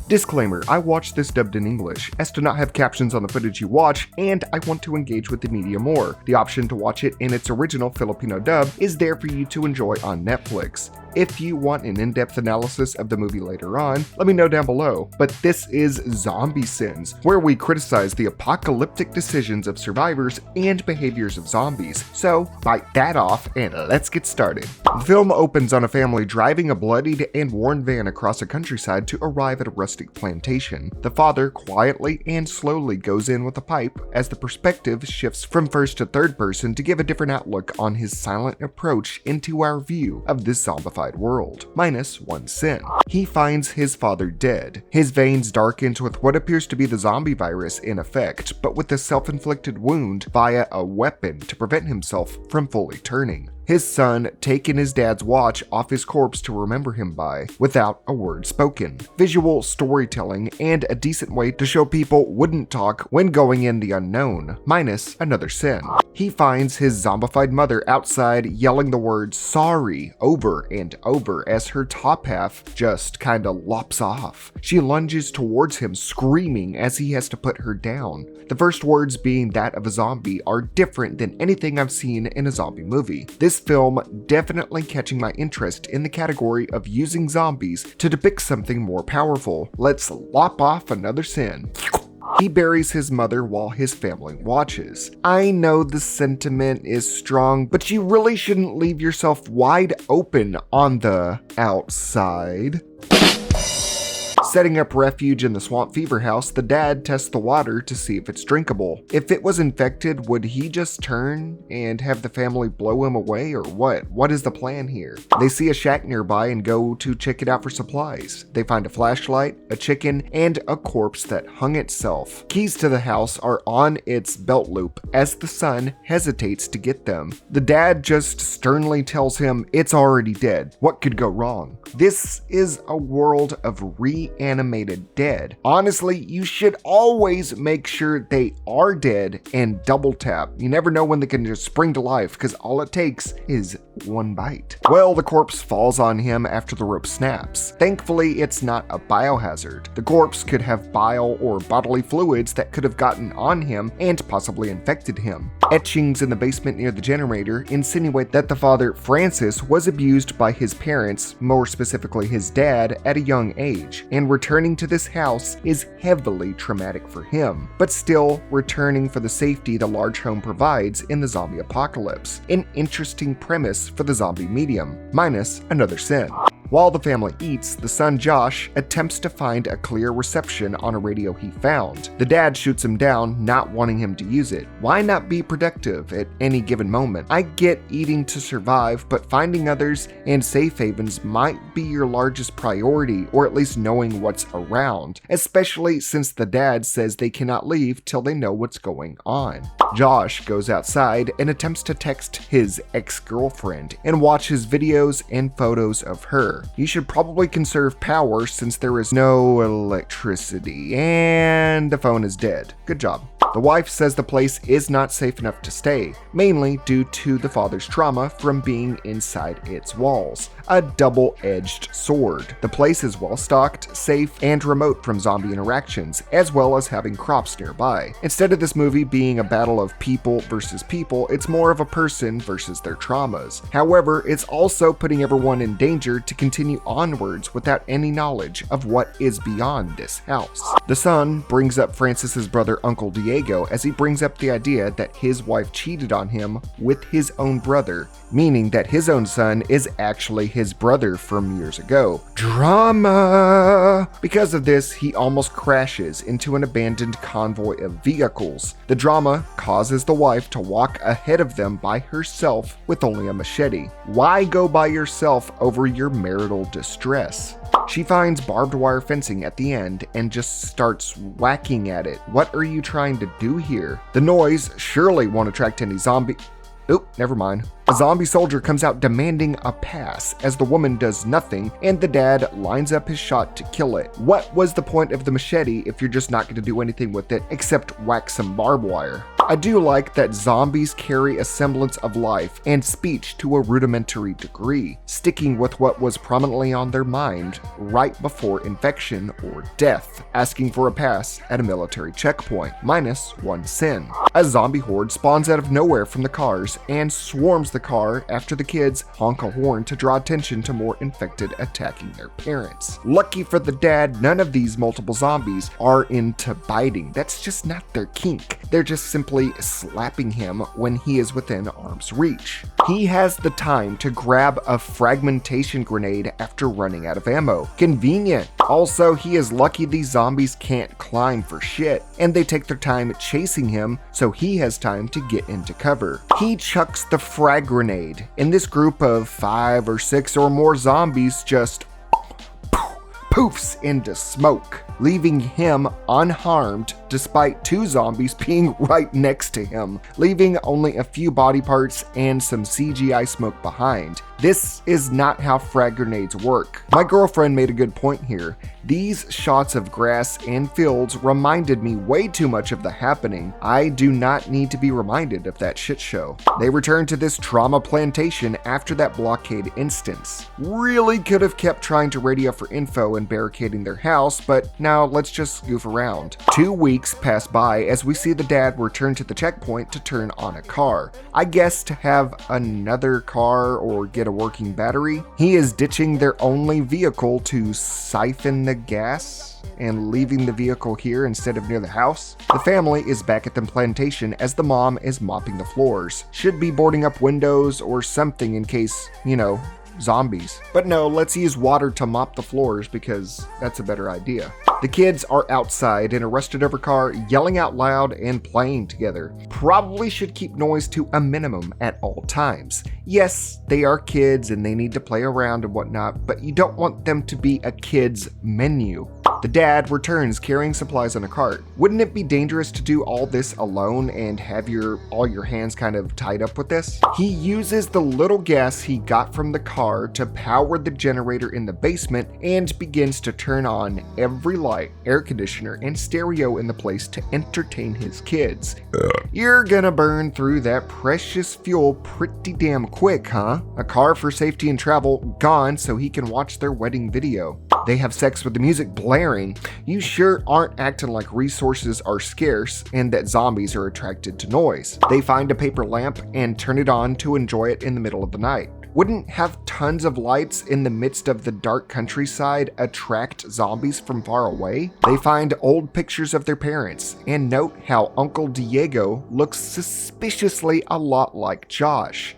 Disclaimer, I watched this dubbed in English, as to not have captions on the footage you watch, and I want to engage with the media more. The option to watch it in its original Filipino dub is there for you to enjoy on Netflix. If you want an in-depth analysis of the movie later on, let me know down below. But this is Zombie Sins, where we criticize the apocalyptic decisions of survivors and behaviors of zombies. So bite that off and let's get started. The film opens on a family driving a bloodied and worn van across a countryside to arrive at a rustic plantation. The father quietly and slowly goes in with a pipe as the perspective shifts from first to third person to give a different outlook on his silent approach into our view of this zombified world, minus one sin. He finds his father dead, his veins darkened with what appears to be the zombie virus in effect, but with a self-inflicted wound via a weapon to prevent himself from fully turning. His son taking his dad's watch off his corpse to remember him by, without a word spoken. Visual storytelling and a decent way to show people wouldn't talk when going in the unknown, minus another sin. He finds his zombified mother outside yelling the word sorry over and over as her top half just kinda lops off. She lunges towards him screaming as he has to put her down. The first words being that of a zombie are different than anything I've seen in a zombie movie. This film definitely catching my interest in the category of using zombies to depict something more powerful. Let's lop off another sin. He buries his mother while his family watches. I know the sentiment is strong, but you really shouldn't leave yourself wide open on the outside. Setting up refuge in the swamp fever house, the dad tests the water to see if it's drinkable. If it was infected, would he just turn and have the family blow him away, or what? What is the plan here? They see a shack nearby and go to check it out for supplies. They find a flashlight, a chicken, and a corpse that hung itself. Keys to the house are on its belt loop as the son hesitates to get them. The dad just sternly tells him it's already dead. What could go wrong? This is a world of reanimated dead. Honestly, you should always make sure they are dead and double tap. You never know when they can just spring to life, because all it takes is one bite. Well, the corpse falls on him after the rope snaps. Thankfully, it's not a biohazard. The corpse could have bile or bodily fluids that could have gotten on him and possibly infected him. Etchings in the basement near the generator insinuate that the father, Francis, was abused by his parents, more specifically his dad, at a young age, and returning to this house is heavily traumatic for him, but still returning for the safety the large home provides in the zombie apocalypse. An interesting premise for the zombie medium, minus another sin. While the family eats, the son Josh attempts to find a clear reception on a radio he found. The dad shoots him down, not wanting him to use it. Why not be productive at any given moment? I get eating to survive, but finding others and safe havens might be your largest priority, or at least knowing what's around, especially since the dad says they cannot leave till they know what's going on. Josh goes outside and attempts to text his ex-girlfriend and watch his videos and photos of her. You should probably conserve power since there is no electricity, and the phone is dead. Good job. The wife says the place is not safe enough to stay, mainly due to the father's trauma from being inside its walls. A double-edged sword. The place is well-stocked, safe, and remote from zombie interactions, as well as having crops nearby. Instead of this movie being a battle of people versus people, it's more of a person versus their traumas. However, it's also putting everyone in danger to continue onwards without any knowledge of what is beyond this house. The son brings up Francis's brother Uncle Diego as he brings up the idea that his wife cheated on him with his own brother, meaning that his own son is actually his brother from years ago. Drama! Because of this, he almost crashes into an abandoned convoy of vehicles. The drama causes the wife to walk ahead of them by herself with only a machete. Why go by yourself over your marital distress? She finds barbed wire fencing at the end and just starts whacking at it. What are you trying to do here? The noise surely won't attract any zombie. Oop, never mind. A zombie soldier comes out demanding a pass as the woman does nothing and the dad lines up his shot to kill it. What was the point of the machete if you're just not going to do anything with it except whack some barbed wire? I do like that zombies carry a semblance of life and speech to a rudimentary degree, sticking with what was prominently on their mind right before infection or death, asking for a pass at a military checkpoint, -1 sin. A zombie horde spawns out of nowhere from the cars and swarms the car after the kids honk a horn to draw attention to more infected attacking their parents. Lucky for the dad, none of these multiple zombies are into biting. That's just not their kink. They're just simply slapping him when he is within arm's reach. He has the time to grab a fragmentation grenade after running out of ammo. Convenient. Also, he is lucky these zombies can't climb for shit, and they take their time chasing him so he has time to get into cover. He chucks the frag grenade, and this group of 5 or 6 or more zombies just poofs into smoke, leaving him unharmed despite 2 zombies being right next to him, leaving only a few body parts and some CGI smoke behind. This is not how frag grenades work. My girlfriend made a good point here. These shots of grass and fields reminded me way too much of The Happening. I do not need to be reminded of that shit show. They return to this trauma plantation after that blockade instance. Really could have kept trying to radio for info and barricading their house, but now let's just goof around. 2 weeks pass by as we see the dad return to the checkpoint to turn on a car. I guess to have another car or get a working battery. He is ditching their only vehicle to siphon the gas and leaving the vehicle here instead of near the house. The family is back at the plantation as the mom is mopping the floors. Should be boarding up windows or something in case, zombies. But no, let's use water to mop the floors because that's a better idea. The kids are outside in a rusted over car, yelling out loud and playing together. Probably should keep noise to a minimum at all times. Yes, they are kids and they need to play around and whatnot, but you don't want them to be a kid's menu. The dad returns carrying supplies on a cart. Wouldn't it be dangerous to do all this alone and have all your hands kind of tied up with this? He uses the little gas he got from the car to power the generator in the basement and begins to turn on every light, air conditioner, and stereo in the place to entertain his kids. You're gonna burn through that precious fuel pretty damn quick, huh? A car for safety and travel gone so he can watch their wedding video. They have sex with the music blaring. You sure aren't acting like resources are scarce and that zombies are attracted to noise. They find a paper lamp and turn it on to enjoy it in the middle of the night. Wouldn't have tons of lights in the midst of the dark countryside attract zombies from far away? They find old pictures of their parents and note how Uncle Diego looks suspiciously a lot like Josh.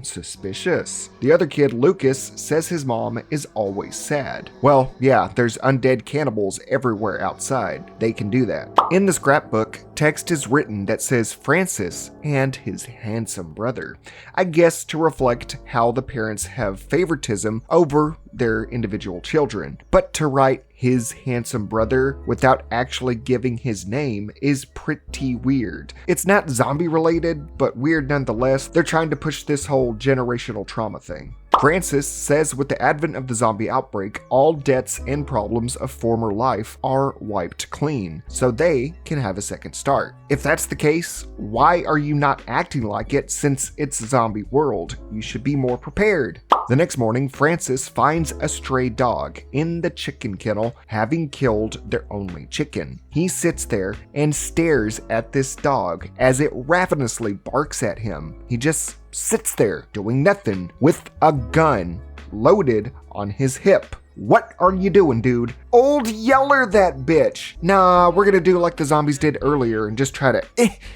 Suspicious. The other kid, Lucas, says his mom is always sad. Well, yeah, there's undead cannibals everywhere outside. They can do that. In the scrapbook, text is written that says Francis and his handsome brother. I guess to reflect how the parents have favoritism over their individual children. But to write his handsome brother without actually giving his name is pretty weird. It's not zombie related, but weird nonetheless. They're trying to push this whole generational trauma thing. Francis says with the advent of the zombie outbreak, all debts and problems of former life are wiped clean, so they can have a second start. If that's the case, why are you not acting like it since it's a zombie world? You should be more prepared. The next morning, Francis finds a stray dog in the chicken kennel, having killed their only chicken. He sits there and stares at this dog as it ravenously barks at him. He just sits there doing nothing with a gun loaded on his hip. What are you doing, dude? Old Yeller that bitch. Nah, we're gonna do like the zombies did earlier and just try to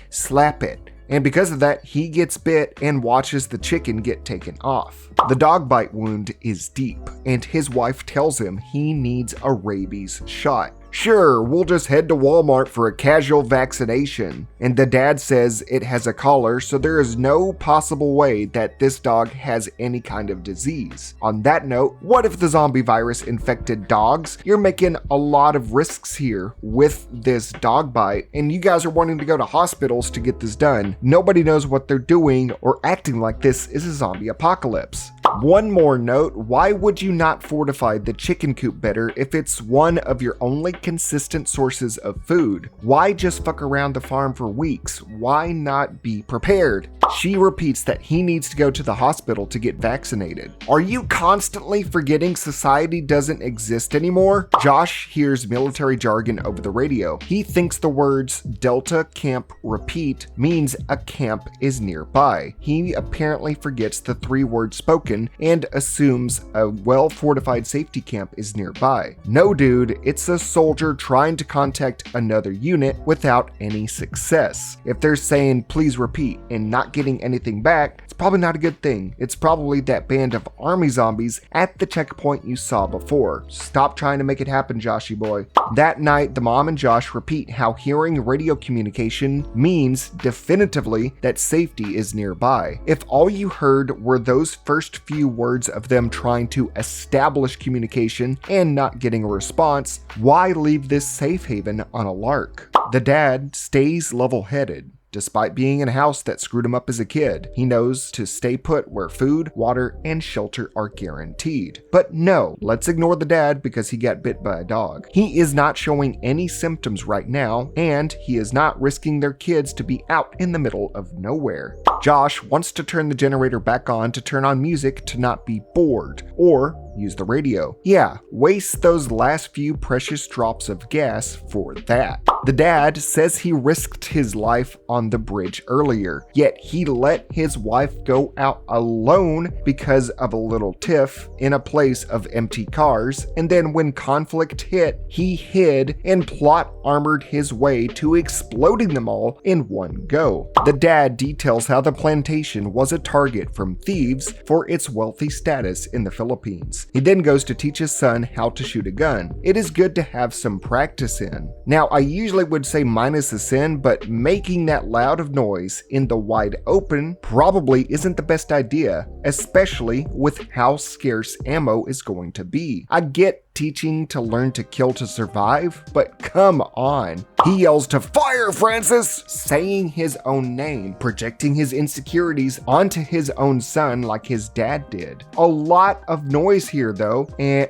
slap it. And because of that, he gets bit and watches the chicken get taken off. The dog bite wound is deep, and his wife tells him he needs a rabies shot. Sure, we'll just head to Walmart for a casual vaccination. And the dad says it has a collar, so there is no possible way that this dog has any kind of disease. On that note, what if the zombie virus infected dogs? You're making a lot of risks here with this dog bite, and you guys are wanting to go to hospitals to get this done. Nobody knows what they're doing or acting like this is a zombie apocalypse. One more note, why would you not fortify the chicken coop better if it's one of your only and consistent sources of food. Why just fuck around the farm for weeks? Why not be prepared? She repeats that he needs to go to the hospital to get vaccinated. Are you constantly forgetting society doesn't exist anymore? Josh hears military jargon over the radio. He thinks the words Delta Camp Repeat means a camp is nearby. He apparently forgets the 3 words spoken and assumes a well-fortified safety camp is nearby. No dude, it's a soldier trying to contact another unit without any success. If they're saying please repeat and not getting anything back, it's probably not a good thing. It's probably that band of army zombies at the checkpoint you saw before. Stop trying to make it happen, Joshy boy. That night, the mom and Josh repeat how hearing radio communication means definitively that safety is nearby. If all you heard were those first few words of them trying to establish communication and not getting a response, why leave this safe haven on a lark? The dad stays level-headed. Despite being in a house that screwed him up as a kid, he knows to stay put where food, water, and shelter are guaranteed. But no, let's ignore the dad because he got bit by a dog. He is not showing any symptoms right now, and he is not risking their kids to be out in the middle of nowhere. Josh wants to turn the generator back on to turn on music to not be bored, or use the radio. Yeah, waste those last few precious drops of gas for that. The dad says he risked his life on the bridge earlier, yet he let his wife go out alone because of a little tiff in a place of empty cars, and then when conflict hit, he hid and plot armored his way to exploding them all in one go. The dad details how the plantation was a target from thieves for its wealthy status in the Philippines. He then goes to teach his son how to shoot a gun. It is good to have some practice in. Now, I usually would say minus a sin, but making that loud of noise in the wide open probably isn't the best idea, especially with how scarce ammo is going to be. I get teaching to learn to kill to survive, but come on. He yells to fire, Francis, saying his own name, projecting his insecurities onto his own son like his dad did. A lot of noise here though, and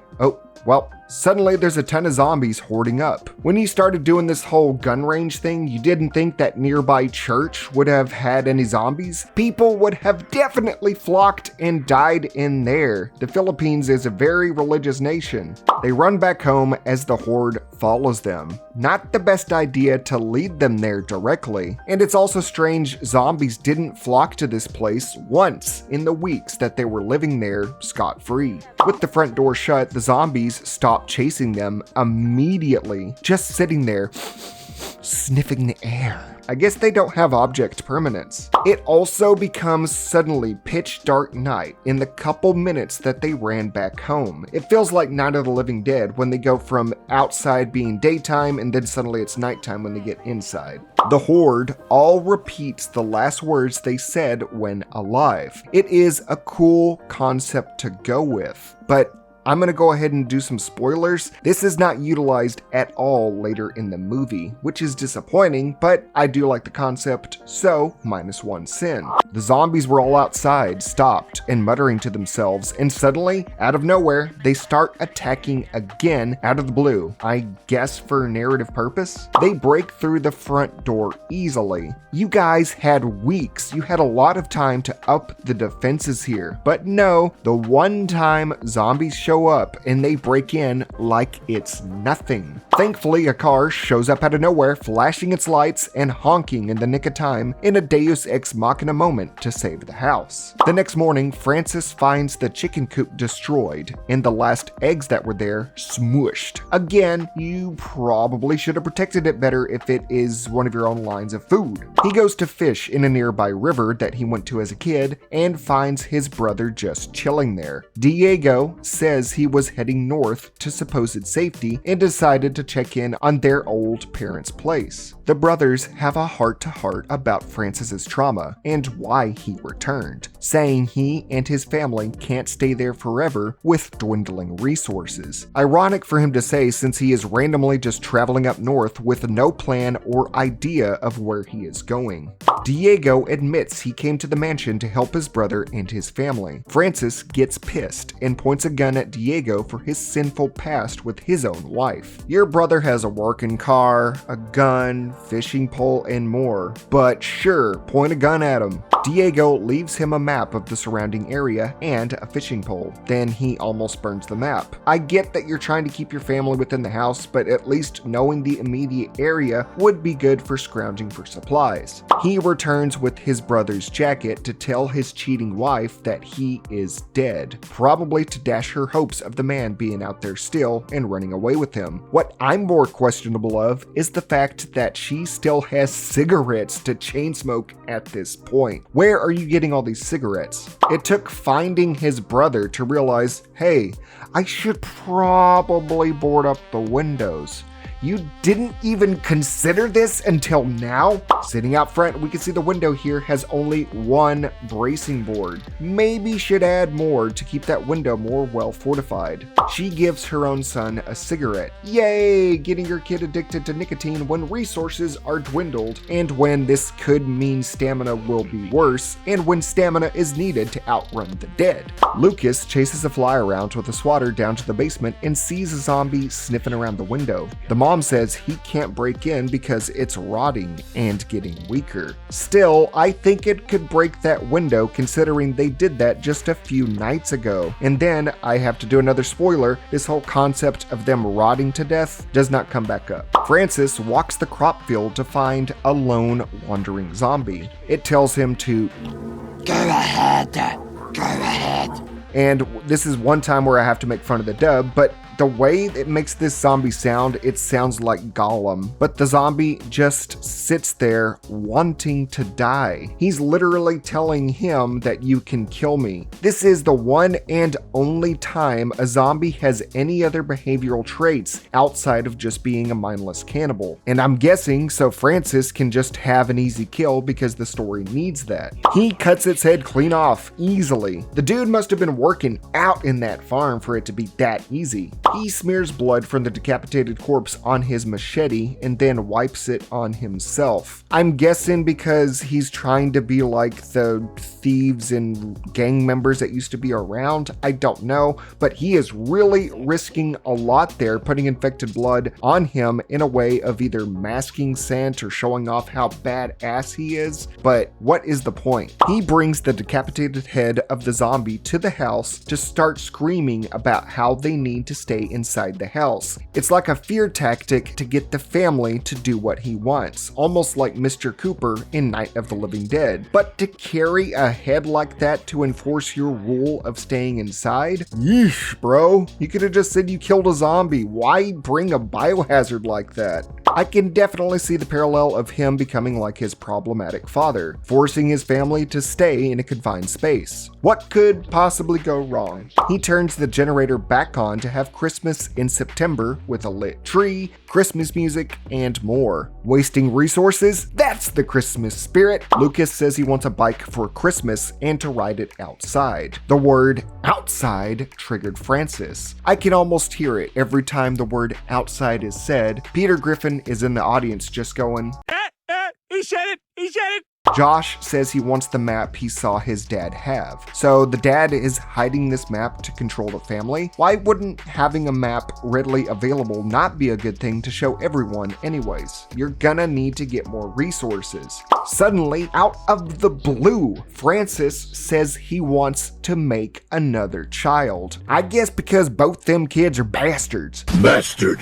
suddenly there's a ton of zombies hoarding up. When he started doing this whole gun range thing, you didn't think that nearby church would have had any zombies? People would have definitely flocked and died in there. The Philippines is a very religious nation. They run back home as the horde follows them. Not the best idea to lead them there directly. And it's also strange zombies didn't flock to this place once in the weeks that they were living there scot-free. With the front door shut, the zombies stopped chasing them immediately, just sitting there sniffing the air. I guess they don't have object permanence. It also becomes suddenly pitch dark night in the couple minutes that they ran back home. It feels like Night of the Living Dead when they go from outside being daytime and then suddenly it's nighttime when they get inside. The horde all repeats the last words they said when alive. It is a cool concept to go with, but I'm going to go ahead and do some spoilers. This is not utilized at all later in the movie, which is disappointing, but I do like the concept, so -1 sin. The zombies were all outside, stopped, and muttering to themselves, and suddenly, out of nowhere, they start attacking again out of the blue. I guess for narrative purpose? They break through the front door easily. You guys had weeks. You had a lot of time to up the defenses here, but no, the one time zombies show up and they break in like it's nothing. Thankfully, a car shows up out of nowhere, flashing its lights and honking in the nick of time in a Deus Ex Machina moment to save the house. The next morning, Francis finds the chicken coop destroyed and the last eggs that were there smushed. Again, you probably should have protected it better if it is one of your own lines of food. He goes to fish in a nearby river that he went to as a kid and finds his brother just chilling there. Diego says he was heading north to supposed safety and decided to check in on their old parents' place. The brothers have a heart-to-heart about Francis's trauma and why he returned, saying he and his family can't stay there forever with dwindling resources. Ironic for him to say, since he is randomly just traveling up north with no plan or idea of where he is going. Diego admits he came to the mansion to help his brother and his family. Francis gets pissed and points a gun at Diego for his sinful past with his own wife. Your brother has a working car, a gun, fishing pole, and more. But sure, point a gun at him. Diego leaves him a map of the surrounding area and a fishing pole. Then he almost burns the map. I get that you're trying to keep your family within the house, but at least knowing the immediate area would be good for scrounging for supplies. He returns with his brother's jacket to tell his cheating wife that he is dead, probably to dash her hopes of the man being out there still and running away with him. What I'm more questionable of is the fact that she still has cigarettes to chain smoke at this point. Where are you getting all these cigarettes? It took finding his brother to realize, hey, I should probably board up the windows. You didn't even consider this until now? Sitting out front, we can see the window here has only one bracing board. Maybe should add more to keep that window more well fortified. She gives her own son a cigarette. Yay, getting your kid addicted to nicotine when resources are dwindled, and when this could mean stamina will be worse, and when stamina is needed to outrun the dead. Lucas chases a fly around with a swatter down to the basement and sees a zombie sniffing around the window. The mom says he can't break in because it's rotting and getting weaker. Still, I think it could break that window considering they did that just a few nights ago. And then I have to do another spoiler, this whole concept of them rotting to death does not come back up. Francis walks the crop field to find a lone wandering zombie. It tells him to go ahead. And this is one time where I have to make fun of the dub, but the way it makes this zombie sound, it sounds like Gollum. But the zombie just sits there wanting to die. He's literally telling him that you can kill me. This is the one and only time a zombie has any other behavioral traits outside of just being a mindless cannibal. And I'm guessing so Francis can just have an easy kill because the story needs that. He cuts its head clean off easily. The dude must have been working out in that farm for it to be that easy. He smears blood from the decapitated corpse on his machete and then wipes it on himself. I'm guessing because he's trying to be like the thieves and gang members that used to be around. I don't know, but he is really risking a lot there, putting infected blood on him in a way of either masking scent or showing off how badass he is. But what is the point? He brings the decapitated head of the zombie to the house to start screaming about how they need to stay inside the house. It's like a fear tactic to get the family to do what he wants, almost like Mr. Cooper in Night of the Living Dead. But to carry a head like that to enforce your rule of staying inside? Yeesh, bro. You could have just said you killed a zombie. Why bring a biohazard like that? I can definitely see the parallel of him becoming like his problematic father, forcing his family to stay in a confined space. What could possibly go wrong? He turns the generator back on to have Christmas in September with a lit tree, Christmas music, and more. Wasting resources? That's the Christmas spirit. Lucas says he wants a bike for Christmas and to ride it outside. The word outside triggered Francis. I can almost hear it every time the word outside is said. Peter Griffin is in the audience just going, he said it, he said it. Josh says he wants the map he saw his dad have. So the dad is hiding this map to control the family. Why wouldn't having a map readily available not be a good thing to show everyone anyways? You're gonna need to get more resources. Suddenly, out of the blue, Francis says he wants to make another child. I guess because both them kids are bastards. Bastard.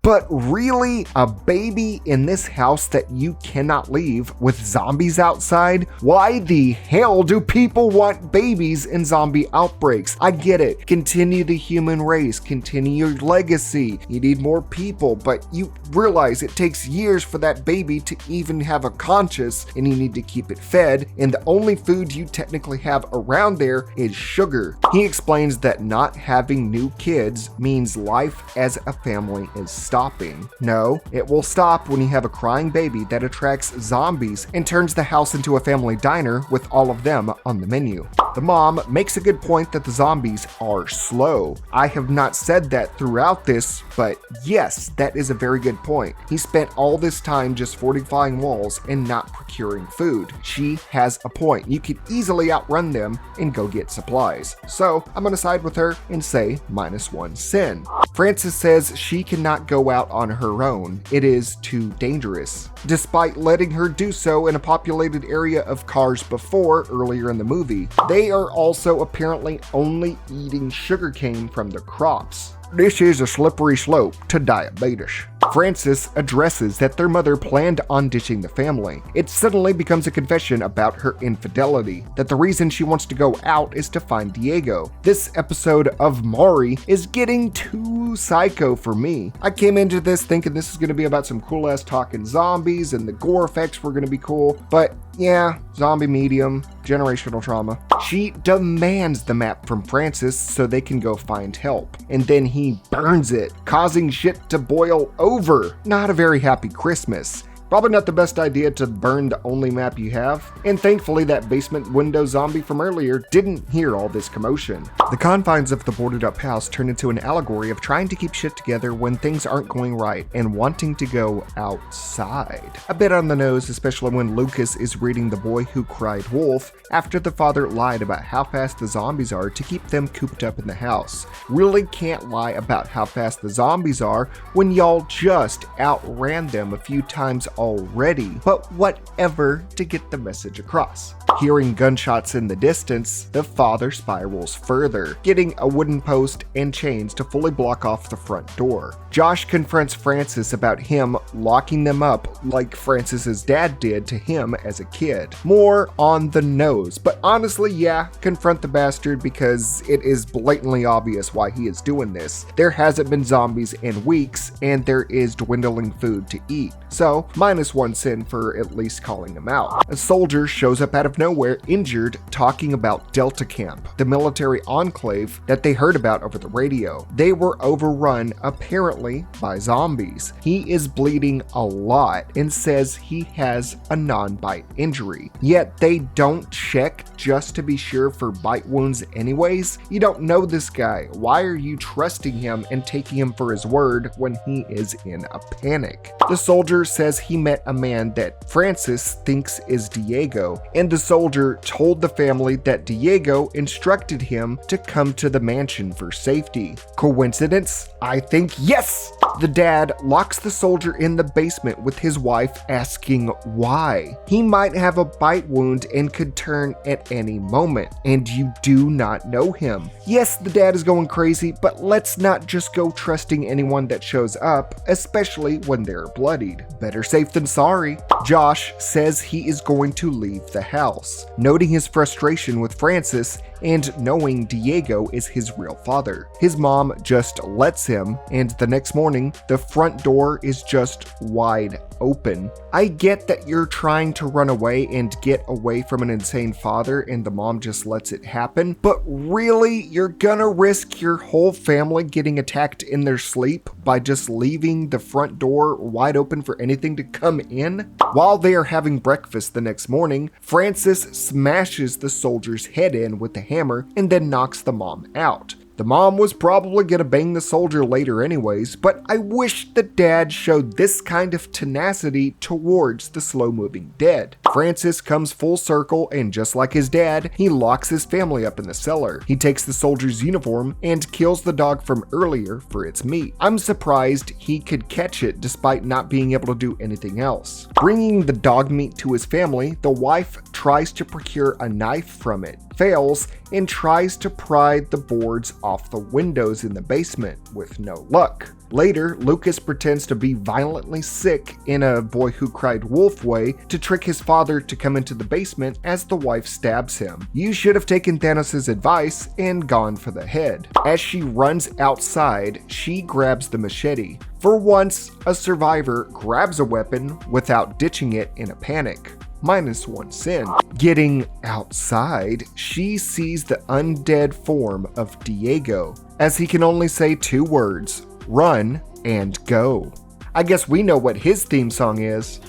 But really, a baby in this house that you cannot leave with zombies outside? Why the hell do people want babies in zombie outbreaks? I get it. Continue the human race, continue your legacy. You need more people, but you realize it takes years for that baby to even have a conscience, and you need to keep it fed, and the only food you technically have around there is sugar. He explains that not having new kids means life as a family is stopping. No, it will stop when you have a crying baby that attracts zombies and turns the house into a family diner with all of them on the menu. The mom makes a good point that the zombies are slow. I have not said that throughout this, but yes, that is a very good point. He spent all this time just fortifying walls and not procuring food. She has a point. You could easily outrun them and go get supplies. So I'm gonna side with her and say -1 sin. Frances says she cannot go out on her own. It is too dangerous. Despite letting her do so in a populated area of cars before, earlier in the movie, they are also apparently only eating sugarcane from the crops. This is a slippery slope to diabetes. Frances addresses that their mother planned on ditching the family. It suddenly becomes a confession about her infidelity, that the reason she wants to go out is to find Diego. This episode of Maury is getting too psycho for me. I came into this thinking this is going to be about some cool ass talking zombies and the gore effects were going to be cool, but yeah, zombie medium, generational trauma. She demands the map from Francis so they can go find help, and then he burns it, causing shit to boil over. Not a very happy Christmas. Probably not the best idea to burn the only map you have, and thankfully that basement window zombie from earlier didn't hear all this commotion. The confines of the boarded up house turn into an allegory of trying to keep shit together when things aren't going right and wanting to go outside. A bit on the nose, especially when Lucas is reading The Boy Who Cried Wolf after the father lied about how fast the zombies are to keep them cooped up in the house. Really can't lie about how fast the zombies are when y'all just outran them a few times already, but whatever to get the message across. Hearing gunshots in the distance, the father spirals further, getting a wooden post and chains to fully block off the front door. Josh confronts Francis about him locking them up like Francis's dad did to him as a kid. More on the nose, but honestly, yeah, confront the bastard because it is blatantly obvious why he is doing this. There hasn't been zombies in weeks, and there is dwindling food to eat. So, -1 sin for at least calling him out. A soldier shows up out of nowhere injured, talking about Delta Camp, the military enclave that they heard about over the radio. They were overrun, apparently, by zombies. He is bleeding a lot and says he has a non-bite injury. Yet they don't check just to be sure for bite wounds anyways. You don't know this guy. Why are you trusting him and taking him for his word when he is in a panic? The soldier says he met a man that Francis thinks is Diego, and the soldier told the family that Diego instructed him to come to the mansion for safety. Coincidence? I think yes! The dad locks the soldier in the basement with his wife asking why. He might have a bite wound and could turn at any moment, and you do not know him. Yes, the dad is going crazy, but let's not just go trusting anyone that shows up, especially when they're bloodied. Better safe than sorry. Josh says he is going to leave the house, noting his frustration with Francis and knowing Diego is his real father. His mom just lets him, and the next morning, the front door is just wide open. I get that you're trying to run away and get away from an insane father and the mom just lets it happen, but really, you're gonna risk your whole family getting attacked in their sleep by just leaving the front door wide open for anything to come in? While they are having breakfast the next morning, Francis smashes the soldier's head in with the hammer and then knocks the mom out. The mom was probably gonna bang the soldier later anyways, but I wish the dad showed this kind of tenacity towards the slow-moving dead. Francis comes full circle, and just like his dad, he locks his family up in the cellar. He takes the soldier's uniform and kills the dog from earlier for its meat. I'm surprised he could catch it despite not being able to do anything else. Bringing the dog meat to his family, the wife tries to procure a knife from it, fails, and tries to pry the boards off the windows in the basement with no luck. Later, Lucas pretends to be violently sick in a Boy Who Cried Wolf way to trick his father to come into the basement as the wife stabs him. You should have taken Thanos' advice and gone for the head. As she runs outside, she grabs the machete. For once, a survivor grabs a weapon without ditching it in a panic. -1 sin. Getting outside, she sees the undead form of Diego, as he can only say 2 words, run, and go. I guess we know what his theme song is.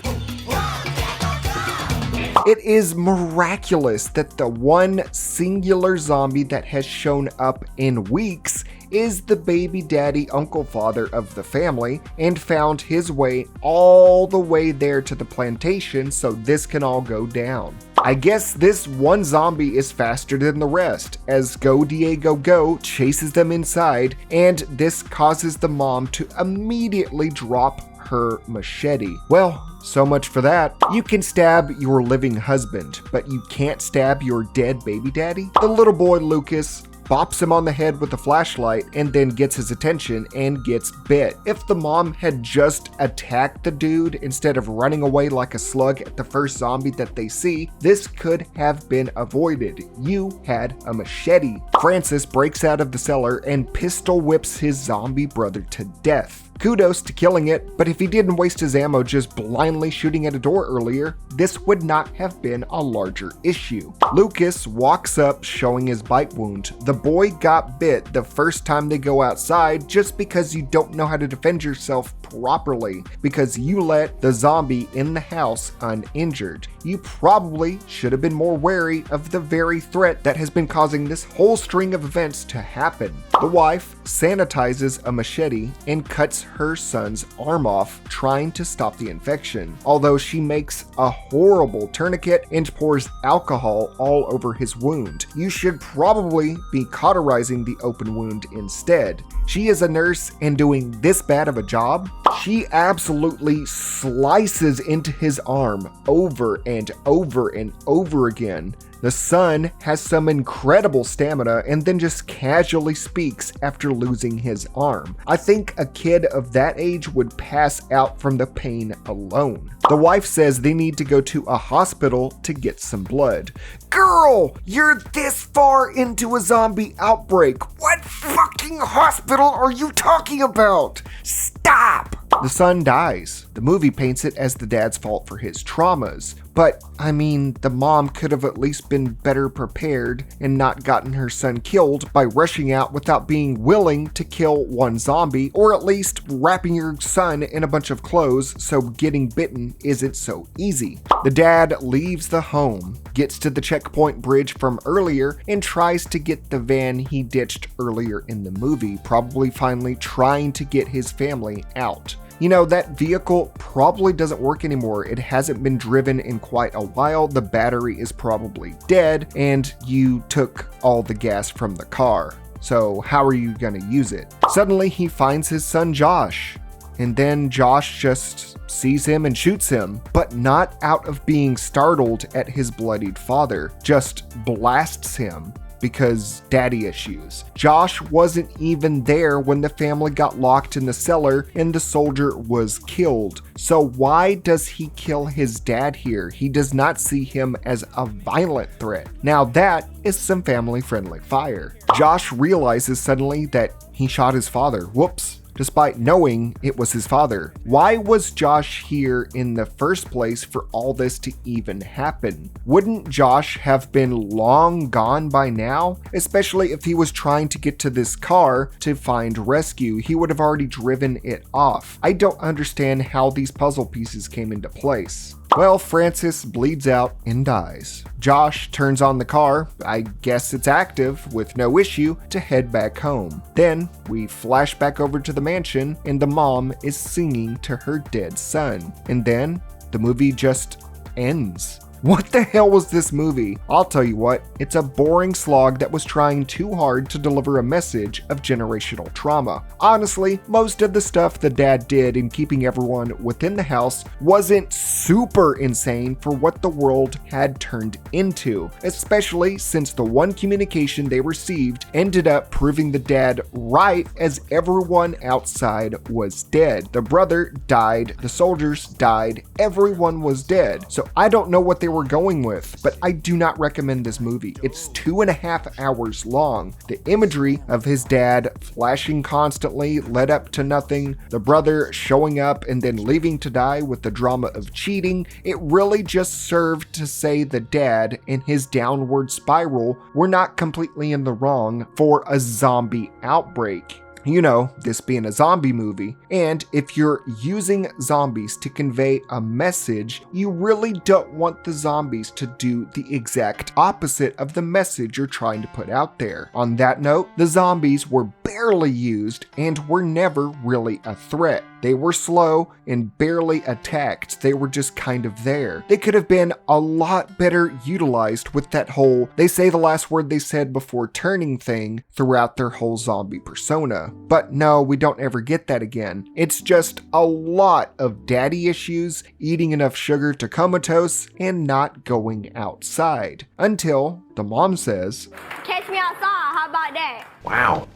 It is miraculous that the one singular zombie that has shown up in weeks is the baby daddy uncle father of the family and found his way all the way there to the plantation so this can all go down. I guess this one zombie is faster than the rest as Go Diego Go chases them inside, and this causes the mom to immediately drop her machete. Well, so much for that. You can stab your living husband, but you can't stab your dead baby daddy? The little boy Lucas bops him on the head with a flashlight and then gets his attention and gets bit. If the mom had just attacked the dude instead of running away like a slug at the first zombie that they see, this could have been avoided. You had a machete. Francis breaks out of the cellar and pistol whips his zombie brother to death. Kudos to killing it, but if he didn't waste his ammo just blindly shooting at a door earlier, this would not have been a larger issue. Lucas walks up showing his bite wound. The boy got bit the first time they go outside just because you don't know how to defend yourself properly, because you let the zombie in the house uninjured. You probably should have been more wary of the very threat that has been causing this whole string of events to happen. The wife sanitizes a machete and cuts her son's arm off, trying to stop the infection, although she makes a horrible tourniquet and pours alcohol all over his wound. You should probably be cauterizing the open wound instead. She is a nurse and doing this bad of a job? She absolutely slices into his arm over and over and over again. The son has some incredible stamina and then just casually speaks after losing his arm. I think a kid of that age would pass out from the pain alone. The wife says they need to go to a hospital to get some blood. Girl, you're this far into a zombie outbreak. What fucking hospital are you talking about? Stop! The son dies. The movie paints it as the dad's fault for his traumas. But, I mean, the mom could have at least been better prepared and not gotten her son killed by rushing out without being willing to kill one zombie, or at least wrapping your son in a bunch of clothes so getting bitten isn't so easy. The dad leaves the home, gets to the checkpoint bridge from earlier, and tries to get the van he ditched earlier in the movie, probably finally trying to get his family out. You know, that vehicle probably doesn't work anymore. It hasn't been driven in quite a while. The battery is probably dead, and you took all the gas from the car. So how are you gonna use it? Suddenly he finds his son Josh, and then Josh just sees him and shoots him, but not out of being startled at his bloodied father, just blasts him. Because daddy issues. Josh wasn't even there when the family got locked in the cellar and the soldier was killed. So why does he kill his dad here? He does not see him as a violent threat. Now that is some family-friendly fire. Josh realizes suddenly that he shot his father. Whoops. Despite knowing it was his father. Why was Josh here in the first place for all this to even happen? Wouldn't Josh have been long gone by now? Especially if he was trying to get to this car to find rescue, he would have already driven it off. I don't understand how these puzzle pieces came into place. Well, Francis bleeds out and dies. Josh turns on the car, I guess it's active, with no issue, to head back home. Then, we flash back over to the mansion, and the mom is singing to her dead son. And then, the movie just ends. What the hell was this movie? I'll tell you what, it's a boring slog that was trying too hard to deliver a message of generational trauma. Honestly, most of the stuff the dad did in keeping everyone within the house wasn't super insane for what the world had turned into, especially since the one communication they received ended up proving the dad right as everyone outside was dead. The brother died, the soldiers died, everyone was dead. So I don't know what they were going with, but I do not recommend this movie. It's 2.5 hours long. The imagery of his dad flashing constantly led up to nothing, the brother showing up and then leaving to die with the drama of cheating, it really just served to say the dad and his downward spiral were not completely in the wrong for a zombie outbreak. You know, this being a zombie movie, and if you're using zombies to convey a message, you really don't want the zombies to do the exact opposite of the message you're trying to put out there. On that note, the zombies were barely used and were never really a threat. They were slow and barely attacked. They were just kind of there. They could have been a lot better utilized with that whole "they say the last word they said before turning" thing throughout their whole zombie persona. But no, we don't ever get that again. It's just a lot of daddy issues, eating enough sugar to comatose, and not going outside. Until the mom says, "Catch me outside, how about that?" Wow.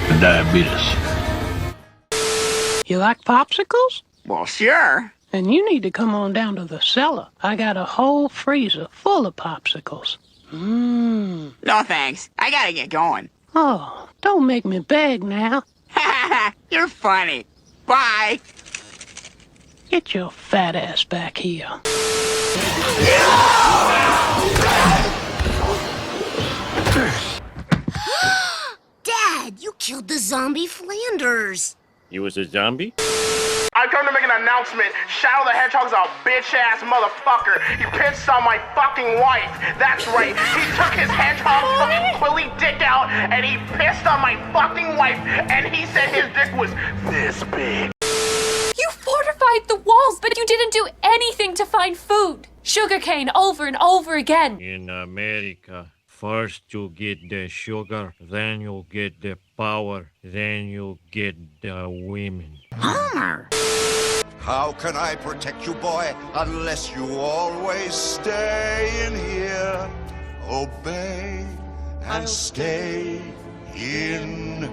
The diabetes. You like popsicles? Well, sure. Then you need to come on down to the cellar. I got a whole freezer full of popsicles. No thanks. I gotta get going. Oh, don't make me beg now. You're funny. Bye. Get your fat ass back here. Dad, you killed the zombie Flanders. You was a zombie? I come to make an announcement. Shadow the Hedgehog's a bitch-ass motherfucker. He pissed on my fucking wife. That's right. He took his hedgehog fucking quilly dick out and he pissed on my fucking wife and he said his dick was this big. You fortified the walls, but you didn't do anything to find food. Sugarcane over and over again. In America, first you get the sugar, then you get the power, then you get the women. Homer! How can I protect you, boy, unless you always stay in here? Obey and stay in